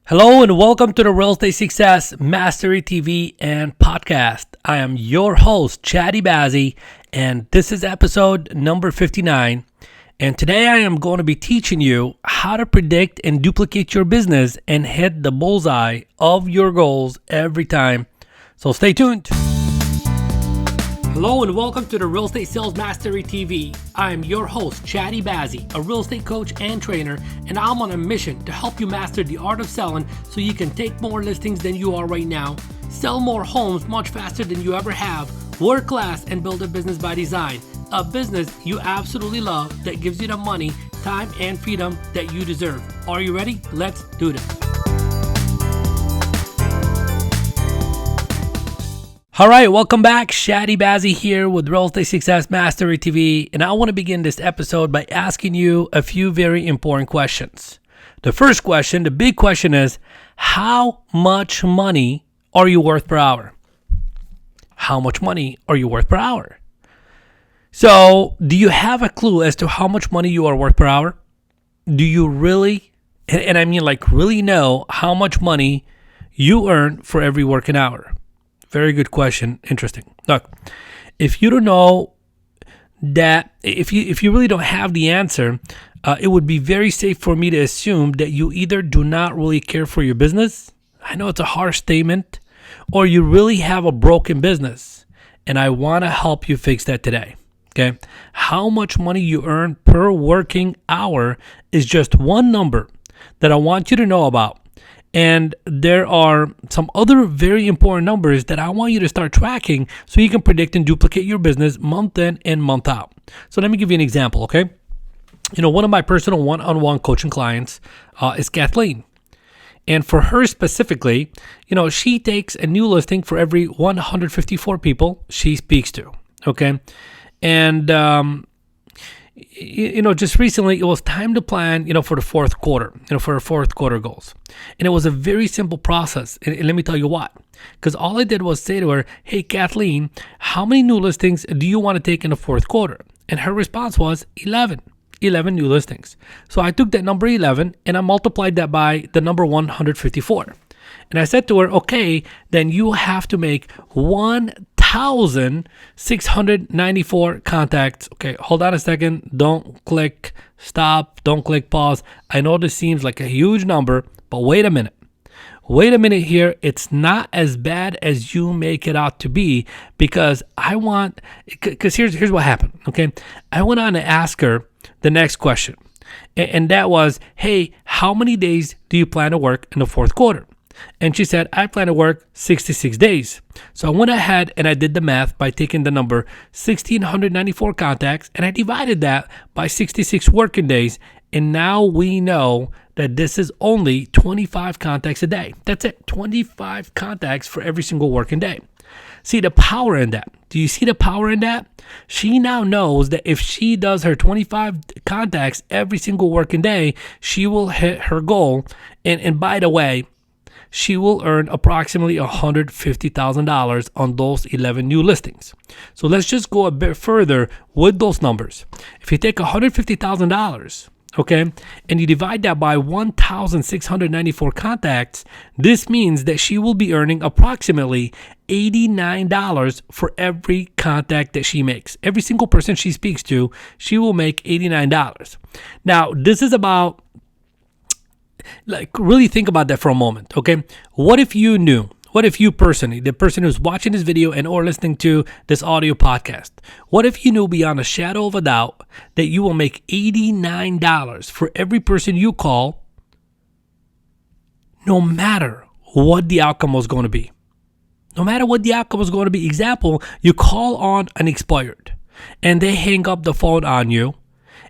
Hello and welcome to the Real Estate Success Mastery TV and podcast. I am your host, Chadi Bazzi, and this is episode number 59. And today I am going to be teaching you how to predict and duplicate your business and hit the bullseye of your goals every time. So stay tuned. Hello and welcome to the Real Estate Sales Mastery TV. I am your host, Chadi Bazzi, a real estate coach and trainer, and I'm on a mission to help you master the art of selling so you can take more listings than you are right now, sell more homes much faster than you ever have, work less, and build a business by design. A business you absolutely love that gives you the money, time, and freedom that you deserve. Are you ready? Let's do this. All right, welcome back. Chadi Bazzi here with Real Estate Success Mastery TV, and I want to begin this episode by asking you a few very important questions. The first question, the big question is, how much money are you worth per hour? How much money are you worth per hour? So, do you have a clue as to how much money you are worth per hour? Do you really, and I mean like really know how much money you earn for every working hour? Very good question. Interesting. Look, if you don't know that, if you really don't have the answer, it would be very safe for me to assume that you either do not really care for your business. I know it's a harsh statement, or you really have a broken business, and I want to help you fix that today. Okay, how much money you earn per working hour is just one number that I want you to know about. And there are some other very important numbers that I want you to start tracking so you can predict and duplicate your business month in and month out. So let me give you an example, okay? One of my personal one-on-one coaching clients is Kathleen. And for her specifically, she takes a new listing for every 154 people she speaks to, okay? And just recently it was time to plan, for the fourth quarter, for our fourth quarter goals. And it was a very simple process. And let me tell you what, because all I did was say to her, hey, Kathleen, how many new listings do you want to take in the fourth quarter? And her response was 11 new listings. So I took that number 11 and I multiplied that by the number 154. And I said to her, okay, then you have to make 1,694 contacts. Okay, hold on a second. Don't click stop. Don't click pause. I know this seems like a huge number, but wait a minute. Wait a minute here. It's not as bad as you make it out to be, because here's what happened. Okay, I went on to ask her the next question, and that was, hey, how many days do you plan to work in the fourth quarter? And she said, I plan to work 66 days. So I went ahead and I did the math by taking the number 1,694 contacts and I divided that by 66 working days. And now we know that this is only 25 contacts a day. That's it, 25 contacts for every single working day. See the power in that. Do you see the power in that? She now knows that if she does her 25 contacts every single working day, she will hit her goal. And by the way, she will earn approximately $150,000 on those 11 new listings. So let's just go a bit further with those numbers. If you take $150,000, okay, and you divide that by 1,694 contacts, this means that she will be earning approximately $89 for every contact that she makes. Every single person she speaks to, she will make $89. Now, this is about, really think about that for a moment, okay? What if you personally, the person who's watching this video and or listening to this audio podcast, what if you knew beyond a shadow of a doubt that you will make $89 for every person you call, no matter what the outcome was going to be? No matter what the outcome was going to be. Example, you call on an expired and they hang up the phone on you,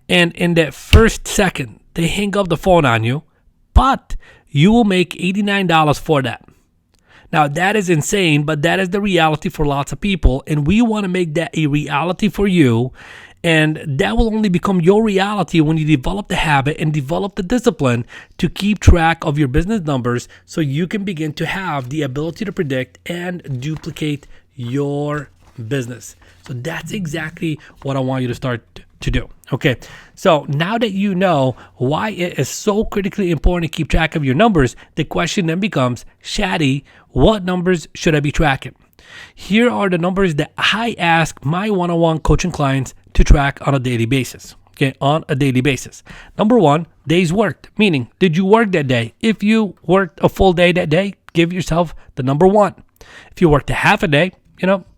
and in that first second, they hang up the phone on you, but you will make $89 for that. Now, that is insane, but that is the reality for lots of people, and we want to make that a reality for you, and that will only become your reality when you develop the habit and develop the discipline to keep track of your business numbers so you can begin to have the ability to predict and duplicate your business. So that's exactly what I want you to start to do. Okay, so now that you know why it is so critically important to keep track of your numbers, the question then becomes, Chadi, what numbers should I be tracking? Here are the numbers that I ask my one-on-one coaching clients to track on a daily basis. Okay, on a daily basis. Number one, days worked, meaning did you work that day? If you worked a full day that day, give yourself the number 1. If you worked a half a day,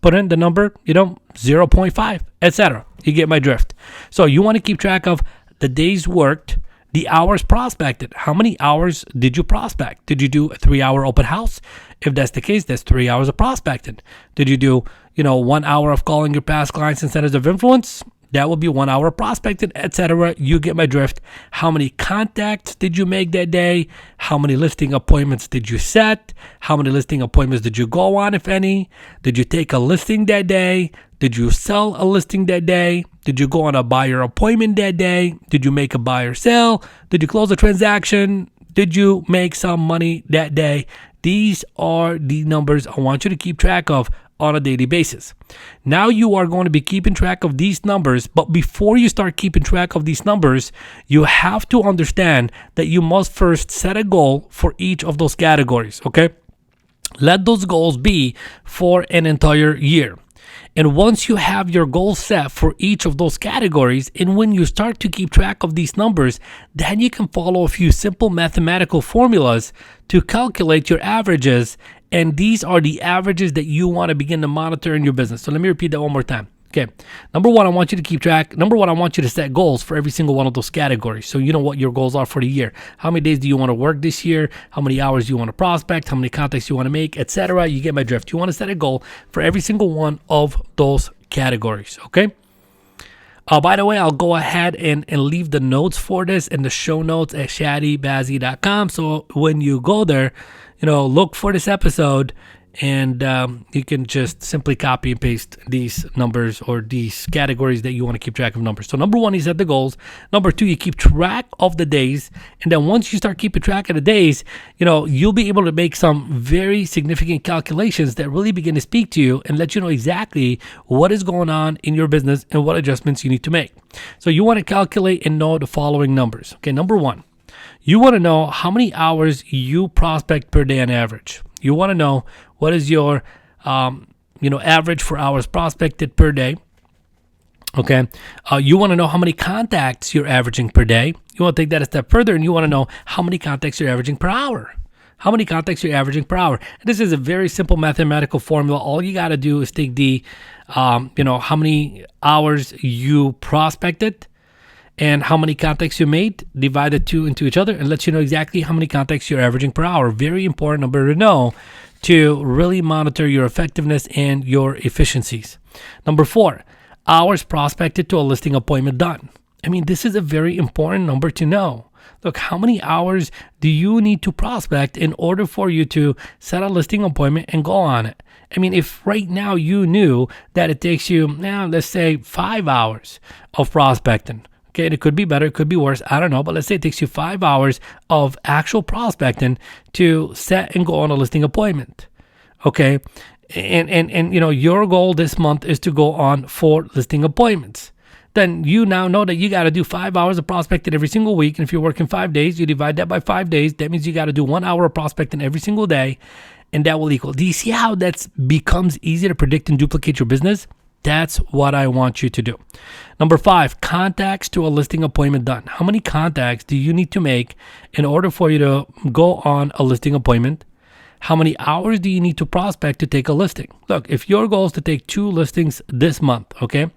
put in the number, 0.5, etc. You get my drift. So you want to keep track of the days worked, the hours prospected. How many hours did you prospect? Did you do a 3-hour open house? If that's the case, that's 3 hours of prospecting. Did you do, 1 hour of calling your past clients and centers of influence? That will be 1 hour prospecting, etc. You get my drift. How many contacts did you make that day? How many listing appointments did you set? How many listing appointments did you go on, if any? Did you take a listing that day? Did you sell a listing that day? Did you go on a buyer appointment that day? Did you make a buyer sale? Did you close a transaction? Did you make some money that day? These are the numbers I want you to keep track of on a daily basis. Now you are going to be keeping track of these numbers, but before you start keeping track of these numbers, you have to understand that you must first set a goal for each of those categories, okay? Let those goals be for an entire year. And once you have your goal set for each of those categories, and when you start to keep track of these numbers, then you can follow a few simple mathematical formulas to calculate your averages. And these are the averages that you want to begin to monitor in your business. So let me repeat that one more time. Okay. Number one, I want you to keep track. Number one, I want you to set goals for every single one of those categories. So you know what your goals are for the year. How many days do you want to work this year? How many hours do you want to prospect? How many contacts you want to make, etc. You get my drift. You want to set a goal for every single one of those categories. Okay. By the way, I'll go ahead and leave the notes for this in the show notes at chadibazzi.com. So when you go there, look for this episode, and you can just simply copy and paste these numbers or these categories that you want to keep track of numbers. So number one, you set the goals. Number two, you keep track of the days. And then once you start keeping track of the days, you'll be able to make some very significant calculations that really begin to speak to you and let you know exactly what is going on in your business and what adjustments you need to make. So you want to calculate and know the following numbers. Okay, number one, you want to know how many hours you prospect per day on average. You want to know what is your, average for hours prospected per day. Okay. You want to know how many contacts you're averaging per day. You want to take that a step further, and you want to know how many contacts you're averaging per hour. How many contacts you're averaging per hour. And this is a very simple mathematical formula. All you got to do is take the, how many hours you prospected and how many contacts you made, divide the two into each other, and let you know exactly how many contacts you're averaging per hour. Very important number to know to really monitor your effectiveness and your efficiencies. Number four, hours prospected to a listing appointment done. I mean, this is a very important number to know. Look, how many hours do you need to prospect in order for you to set a listing appointment and go on it? I mean, if right now you knew that it takes you, let's say 5 hours of prospecting. Okay, it could be better, it could be worse, I don't know, but let's say it takes you 5 hours of actual prospecting to set and go on a listing appointment. Okay, and your goal this month is to go on 4 listing appointments. Then you now know that you got to do 5 hours of prospecting every single week. And if you're working 5 days, you divide that by 5 days. That means you got to do 1 hour of prospecting every single day, and that will equal. Do you see how that becomes easy to predict and duplicate your business? That's what I want you to do. Number 5, contacts to a listing appointment done. How many contacts do you need to make in order for you to go on a listing appointment? How many hours do you need to prospect to take a listing? Look, if your goal is to take 2 listings this month, okay,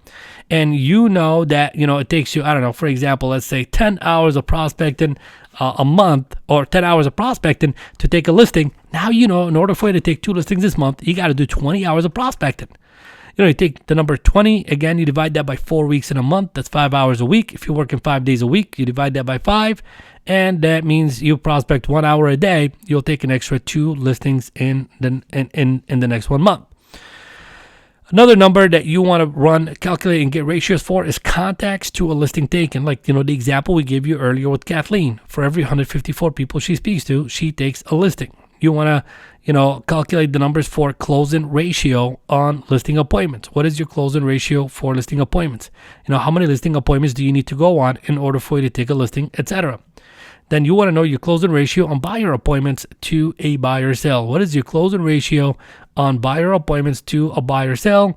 and you know that, it takes you, I don't know, for example, let's say 10 hours of prospecting a month, or 10 hours of prospecting to take a listing. Now, in order for you to take 2 listings this month, you got to do 20 hours of prospecting. You take the number 20, again, you divide that by 4 weeks in a month. That's 5 hours a week. If you're working 5 days a week, you divide that by 5. And that means you prospect 1 hour a day. You'll take an extra 2 listings in the next 1 month. Another number that you want to calculate and get ratios for is contacts to a listing taken. Like, the example we gave you earlier with Kathleen. For every 154 people she speaks to, she takes a listing. you want to, calculate the numbers for closing ratio on listing appointments. What is your closing ratio for listing appointments? How many listing appointments do you need to go on in order for you to take a listing, etc. Then you want to know your closing ratio on buyer appointments to a buyer sale. What is your closing ratio on buyer appointments to a buyer sale?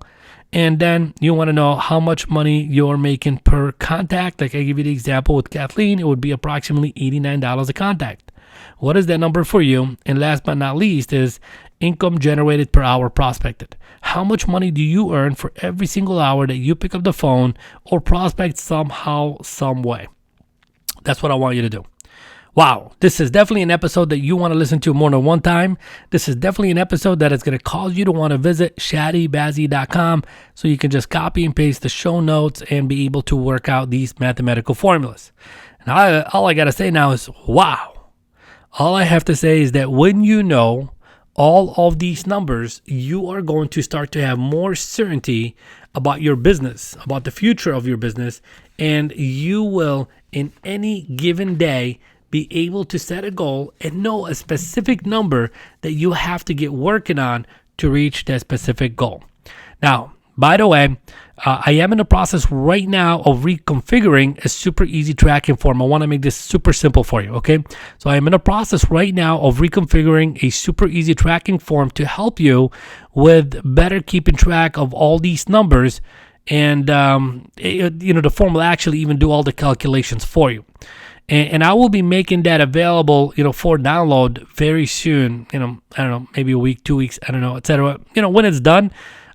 And then you want to know how much money you're making per contact. Like I give you the example with Kathleen, it would be approximately $89 a contact. What is that number for you? And last but not least is income generated per hour prospected. How much money do you earn for every single hour that you pick up the phone or prospect somehow, some way? That's what I want you to do. Wow, this is definitely an episode that you want to listen to more than one time. This is definitely an episode that is going to cause you to want to visit ChadiBazzi.com so you can just copy and paste the show notes and be able to work out these mathematical formulas. And all I got to say now is, wow. All I have to say is that when you know all of these numbers, you are going to start to have more certainty about your business, about the future of your business, and you will, in any given day, be able to set a goal and know a specific number that you have to get working on to reach that specific goal. Now, by the way, I am in the process right now of reconfiguring a super easy tracking form. I want to make this super simple for you, okay? So I am in the process right now of reconfiguring a super easy tracking form to help you with better keeping track of all these numbers. And, the form will actually even do all the calculations for you. And I will be making that available, for download very soon. I don't know, maybe a week, 2 weeks, I don't know, etc. When it's done.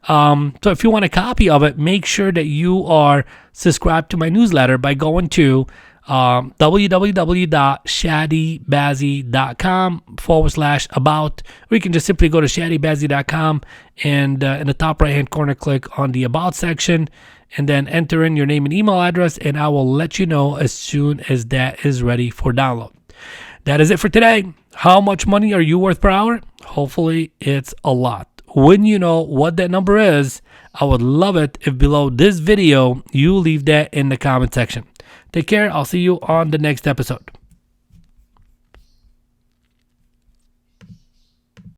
So if you want a copy of it, make sure that you are subscribed to my newsletter by going to www.chadibazzi.com/about, or you can just simply go to chadibazzi.com and in the top right hand corner, click on the About section and then enter in your name and email address, and I will let you know as soon as that is ready for download. That is it for today. How much money are you worth per hour? Hopefully it's a lot. When you know what that number is, I would love it if below this video you leave that in the comment section. Take care. I'll see you on the next episode.